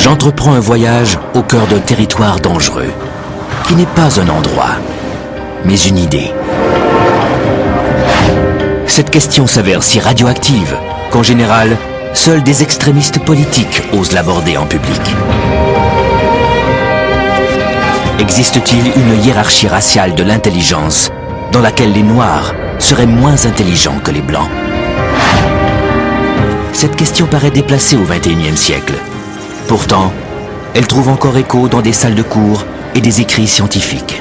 J'entreprends un voyage au cœur d'un territoire dangereux, qui n'est pas un endroit, mais une idée. Cette question s'avère si radioactive qu'en général, seuls des extrémistes politiques osent l'aborder en public. Existe-t-il une hiérarchie raciale de l'intelligence dans laquelle les Noirs seraient moins intelligents que les Blancs? Cette question paraît déplacée au XXIe siècle. Pourtant, elle trouve encore écho dans des salles de cours et des écrits scientifiques.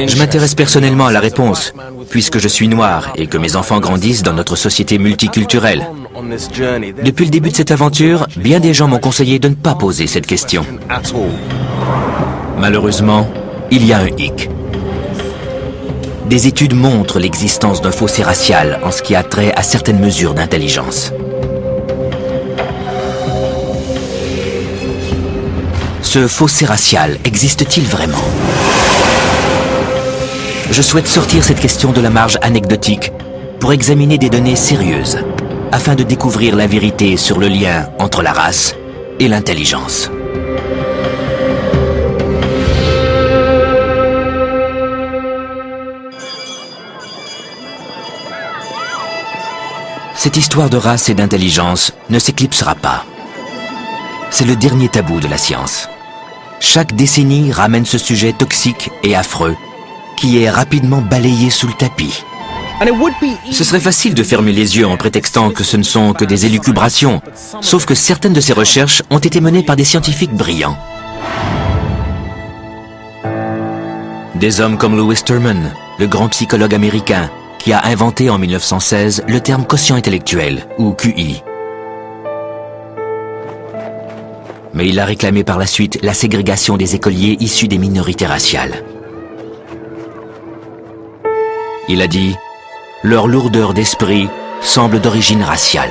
Je m'intéresse personnellement à la réponse, puisque je suis noir et que mes enfants grandissent dans notre société multiculturelle. Depuis le début de cette aventure, bien des gens m'ont conseillé de ne pas poser cette question. Malheureusement, il y a un hic. Des études montrent l'existence d'un fossé racial en ce qui a trait à certaines mesures d'intelligence. Ce fossé racial existe-t-il vraiment? Je souhaite sortir cette question de la marge anecdotique pour examiner des données sérieuses, afin de découvrir la vérité sur le lien entre la race et l'intelligence. Cette histoire de race et d'intelligence ne s'éclipsera pas. C'est le dernier tabou de la science. Chaque décennie ramène ce sujet toxique et affreux qui est rapidement balayé sous le tapis. Ce serait facile de fermer les yeux en prétextant que ce ne sont que des élucubrations, sauf que certaines de ces recherches ont été menées par des scientifiques brillants. Des hommes comme Lewis Terman, le grand psychologue américain, qui a inventé en 1916 le terme quotient intellectuel, ou QI. Mais il a réclamé par la suite la ségrégation des écoliers issus des minorités raciales. Il a dit « Leur lourdeur d'esprit semble d'origine raciale ».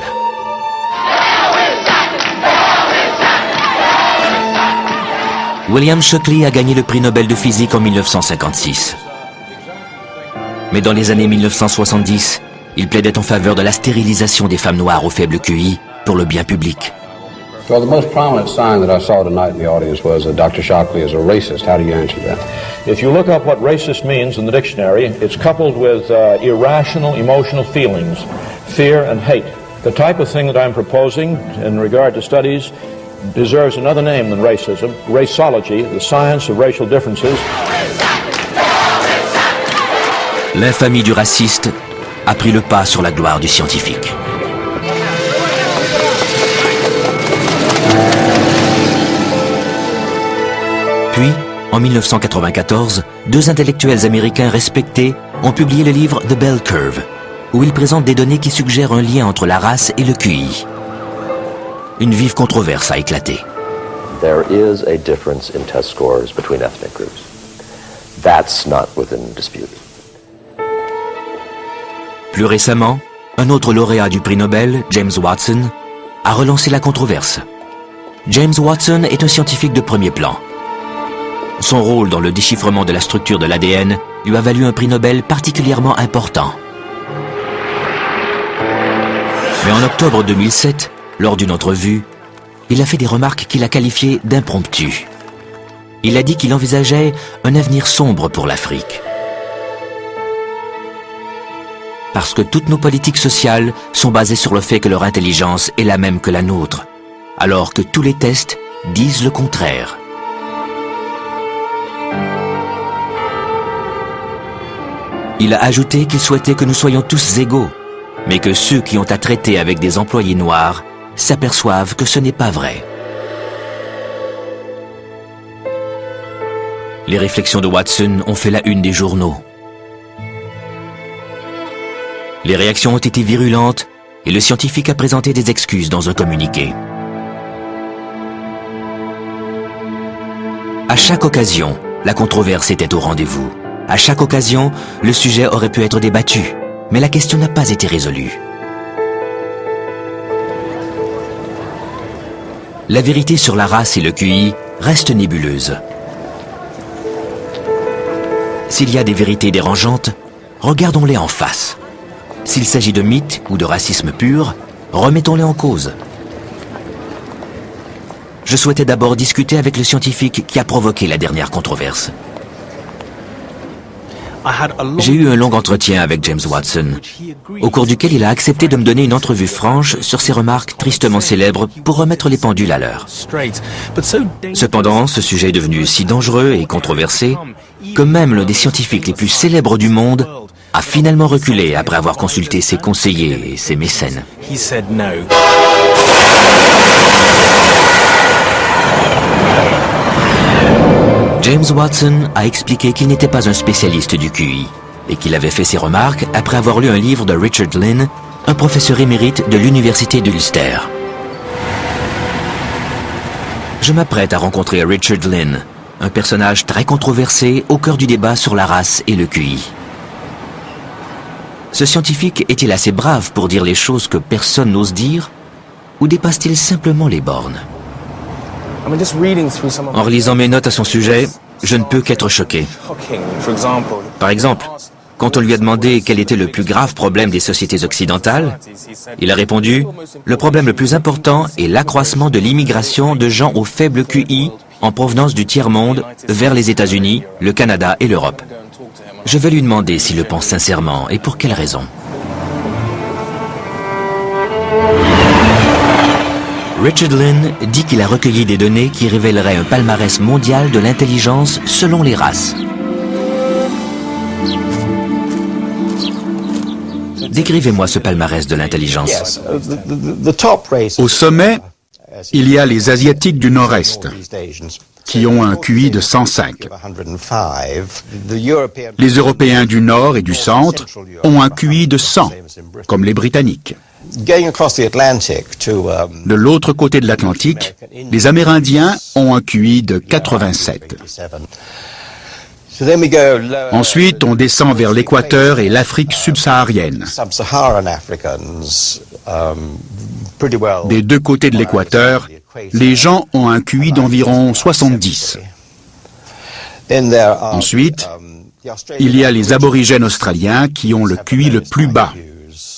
William Shockley a gagné le prix Nobel de physique en 1956. Mais dans les années 1970, il plaidait en faveur de la stérilisation des femmes noires au faible QI pour le bien public. Well, the most prominent sign that I saw tonight in the audience was that Dr. Shockley is a racist. How do you answer that? If you look up what racist means in the dictionary, it's coupled with irrational emotional feelings, fear and hate. The type of thing that I'm proposing in regard to studies deserves another name than racism, raceology, the science of racial differences. L'infamie du raciste a pris le pas sur la gloire du scientifique. Puis, en 1994, deux intellectuels américains respectés ont publié le livre The Bell Curve, où ils présentent des données qui suggèrent un lien entre la race et le QI. Une vive controverse a éclaté. There is a difference in test scores between ethnic groups. That's not within dispute. Plus récemment, un autre lauréat du prix Nobel, James Watson, a relancé la controverse. James Watson est un scientifique de premier plan. Son rôle dans le déchiffrement de la structure de l'ADN lui a valu un prix Nobel particulièrement important. Mais en octobre 2007, lors d'une entrevue, il a fait des remarques qu'il a qualifiées d'impromptues. Il a dit qu'il envisageait un avenir sombre pour l'Afrique. Parce que toutes nos politiques sociales sont basées sur le fait que leur intelligence est la même que la nôtre, alors que tous les tests disent le contraire. Il a ajouté qu'il souhaitait que nous soyons tous égaux, mais que ceux qui ont à traiter avec des employés noirs s'aperçoivent que ce n'est pas vrai. Les réflexions de Watson ont fait la une des journaux. Les réactions ont été virulentes et le scientifique a présenté des excuses dans un communiqué. À chaque occasion, la controverse était au rendez-vous. À chaque occasion, le sujet aurait pu être débattu, mais la question n'a pas été résolue. La vérité sur la race et le QI reste nébuleuse. S'il y a des vérités dérangeantes, regardons-les en face. S'il S'il s'agit de mythes ou de racisme pur, remettons-les en cause. Je souhaitais d'abord discuter avec le scientifique qui a provoqué la dernière controverse. J'ai eu un long entretien avec James Watson, au cours duquel il a accepté de me donner une entrevue franche sur ses remarques tristement célèbres pour remettre les pendules à l'heure. Cependant, ce sujet est devenu si dangereux et controversé que même l'un des scientifiques les plus célèbres du monde a finalement reculé après avoir consulté ses conseillers et ses mécènes. James Watson a expliqué qu'il n'était pas un spécialiste du QI et qu'il avait fait ses remarques après avoir lu un livre de Richard Lynn, un professeur émérite de l'université d'Ulster. Je m'apprête à rencontrer Richard Lynn, un personnage très controversé au cœur du débat sur la race et le QI. Ce scientifique est-il assez brave pour dire les choses que personne n'ose dire, ou dépasse-t-il simplement les bornes? En relisant mes notes à son sujet, je ne peux qu'être choqué. Par exemple, quand on lui a demandé quel était le plus grave problème des sociétés occidentales, il a répondu « Le problème le plus important est l'accroissement de l'immigration de gens au faible QI en provenance du tiers-monde vers les États-Unis, le Canada et l'Europe. » Je vais lui demander s'il le pense sincèrement et pour quelle raison. Richard Lynn dit qu'il a recueilli des données qui révéleraient un palmarès mondial de l'intelligence selon les races. Décrivez-moi ce palmarès de l'intelligence. Au sommet, il y a les Asiatiques du Nord-Est, qui ont un QI de 105. Les Européens du Nord et du Centre ont un QI de 100, comme les Britanniques. De l'autre côté de l'Atlantique, les Amérindiens ont un QI de 87. Ensuite, on descend vers l'équateur et l'Afrique subsaharienne. Des deux côtés de l'équateur, les gens ont un QI d'environ 70. Ensuite, il y a les aborigènes australiens qui ont le QI le plus bas,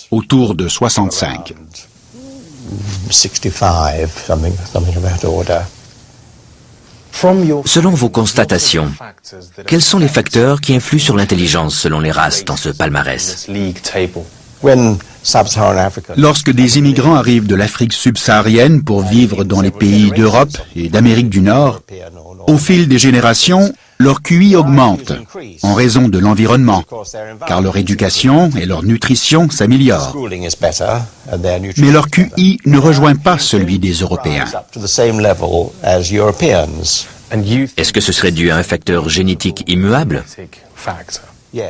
autour de 65. Selon vos constatations, quels sont les facteurs qui influent sur l'intelligence selon les races dans ce palmarès? Lorsque des immigrants arrivent de l'Afrique subsaharienne pour vivre dans les pays d'Europe et d'Amérique du Nord, au fil des générations, leur QI augmente en raison de l'environnement, car leur éducation et leur nutrition s'améliorent. Mais leur QI ne rejoint pas celui des Européens. Est-ce que ce serait dû à un facteur génétique immuable?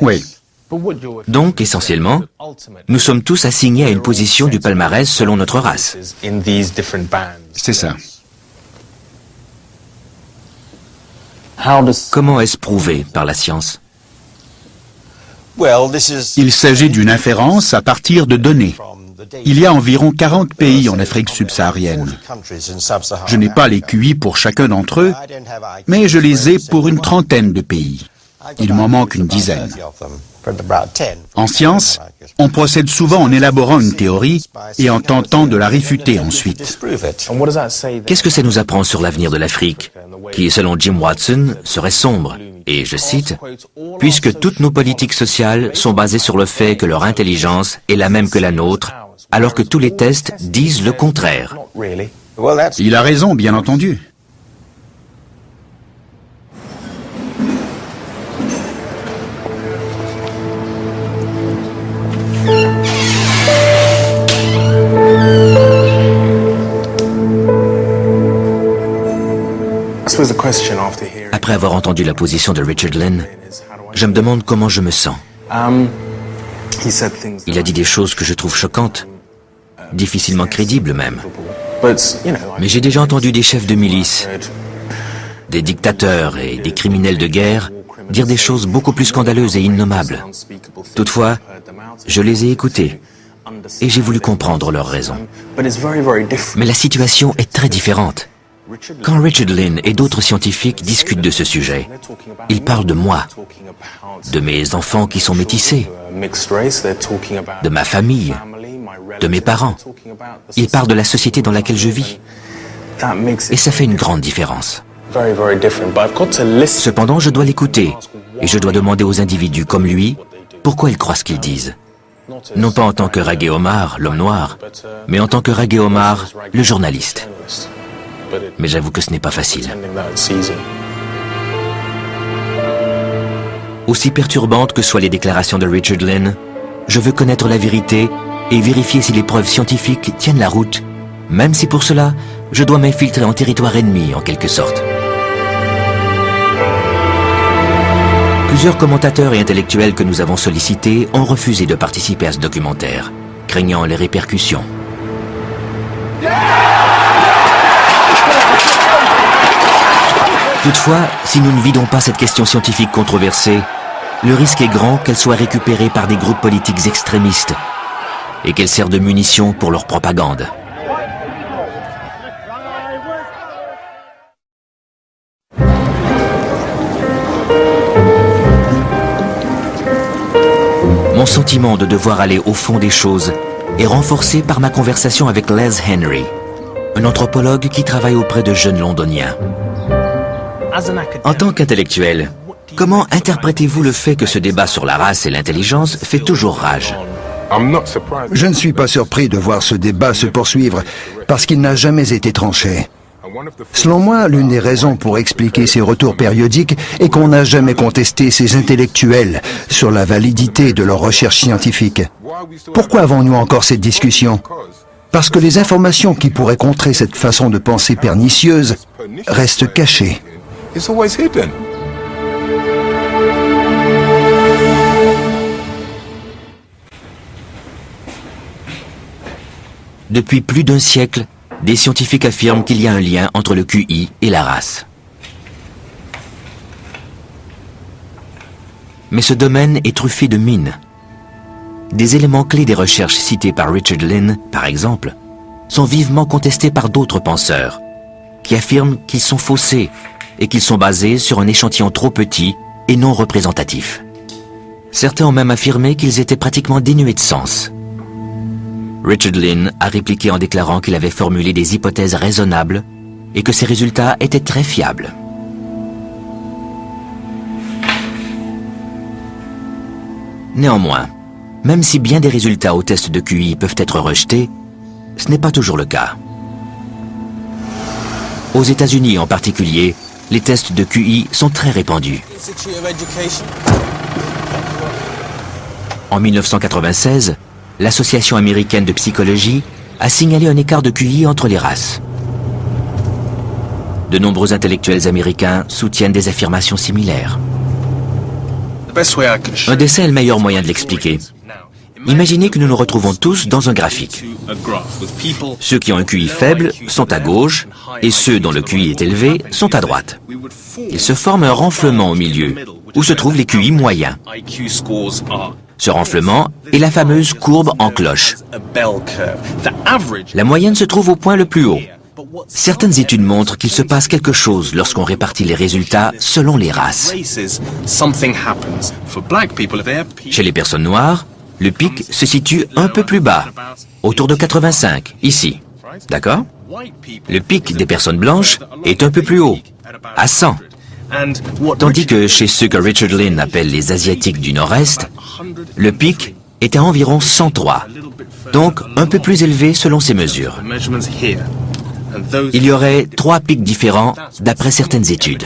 Oui. Donc, essentiellement, nous sommes tous assignés à une position du palmarès selon notre race. C'est ça. Comment est-ce prouvé par la science? Il s'agit d'une inférence à partir de données. Il y a environ 40 pays en Afrique subsaharienne. Je n'ai pas les QI pour chacun d'entre eux, mais je les ai pour une trentaine de pays. Il m'en manque une dizaine. En science, on procède souvent en élaborant une théorie et en tentant de la réfuter ensuite. Qu'est-ce que ça nous apprend sur l'avenir de l'Afrique, qui, selon Jim Watson, serait sombre? Et je cite, « Puisque toutes nos politiques sociales sont basées sur le fait que leur intelligence est la même que la nôtre, alors que tous les tests disent le contraire. » Il a raison, bien entendu. Après avoir entendu la position de Richard Lynn, je me demande comment je me sens. Il a dit des choses que je trouve choquantes, difficilement crédibles même. Mais j'ai déjà entendu des chefs de milice, des dictateurs et des criminels de guerre dire des choses beaucoup plus scandaleuses et innommables. Toutefois, je les ai écoutés et j'ai voulu comprendre leurs raisons. Mais la situation est très différente. Quand Richard Lynn et d'autres scientifiques discutent de ce sujet, ils parlent de moi, de mes enfants qui sont métissés, de ma famille, de mes parents. Ils parlent de la société dans laquelle je vis. Et ça fait une grande différence. Cependant, je dois l'écouter et je dois demander aux individus comme lui pourquoi ils croient ce qu'ils disent. Non pas en tant que Raggy Omar, l'homme noir, mais en tant que Raggy Omar, le journaliste. Mais j'avoue que ce n'est pas facile. Aussi perturbantes que soient les déclarations de Richard Lynn, je veux connaître la vérité et vérifier si les preuves scientifiques tiennent la route, même si pour cela, je dois m'infiltrer en territoire ennemi, en quelque sorte. Plusieurs commentateurs et intellectuels que nous avons sollicités ont refusé de participer à ce documentaire, craignant les répercussions. Toutefois, si nous ne vidons pas cette question scientifique controversée, le risque est grand qu'elle soit récupérée par des groupes politiques extrémistes et qu'elle serve de munition pour leur propagande. Mon sentiment de devoir aller au fond des choses est renforcé par ma conversation avec Les Henry, un anthropologue qui travaille auprès de jeunes londoniens. En tant qu'intellectuel, comment interprétez-vous le fait que ce débat sur la race et l'intelligence fait toujours rage? Je ne suis pas surpris de voir ce débat se poursuivre, parce qu'il n'a jamais été tranché. Selon moi, l'une des raisons pour expliquer ces retours périodiques est qu'on n'a jamais contesté ces intellectuels sur la validité de leurs recherches scientifiques. Pourquoi avons-nous encore cette discussion? Parce que les informations qui pourraient contrer cette façon de penser pernicieuse restent cachées. Depuis plus d'un siècle, des scientifiques affirment qu'il y a un lien entre le QI et la race. Mais ce domaine est truffé de mines. Des éléments clés des recherches citées par Richard Lynn, par exemple, sont vivement contestés par d'autres penseurs, qui affirment qu'ils sont faussés et qu'ils sont basés sur un échantillon trop petit et non représentatif. Certains ont même affirmé qu'ils étaient pratiquement dénués de sens. Richard Lynn a répliqué en déclarant qu'il avait formulé des hypothèses raisonnables et que ses résultats étaient très fiables. Néanmoins, même si bien des résultats aux tests de QI peuvent être rejetés, ce n'est pas toujours le cas. Aux États-Unis en particulier, les tests de QI sont très répandus. En 1996, l'Association américaine de psychologie a signalé un écart de QI entre les races. De nombreux intellectuels américains soutiennent des affirmations similaires. Un dessin est le meilleur moyen de l'expliquer. Imaginez que nous nous retrouvons tous dans un graphique. Ceux qui ont un QI faible sont à gauche et ceux dont le QI est élevé sont à droite. Il se forme un renflement au milieu, où se trouvent les QI moyens. Ce renflement est la fameuse courbe en cloche. La moyenne se trouve au point le plus haut. Certaines études montrent qu'il se passe quelque chose lorsqu'on répartit les résultats selon les races. Chez les personnes noires, le pic se situe un peu plus bas, autour de 85, ici. D'accord? Le pic des personnes blanches est un peu plus haut, à 100. Tandis que chez ceux que Richard Lynn appelle les Asiatiques du Nord-Est, le pic est à environ 103, donc un peu plus élevé selon ces mesures. Il y aurait 3 pics différents d'après certaines études.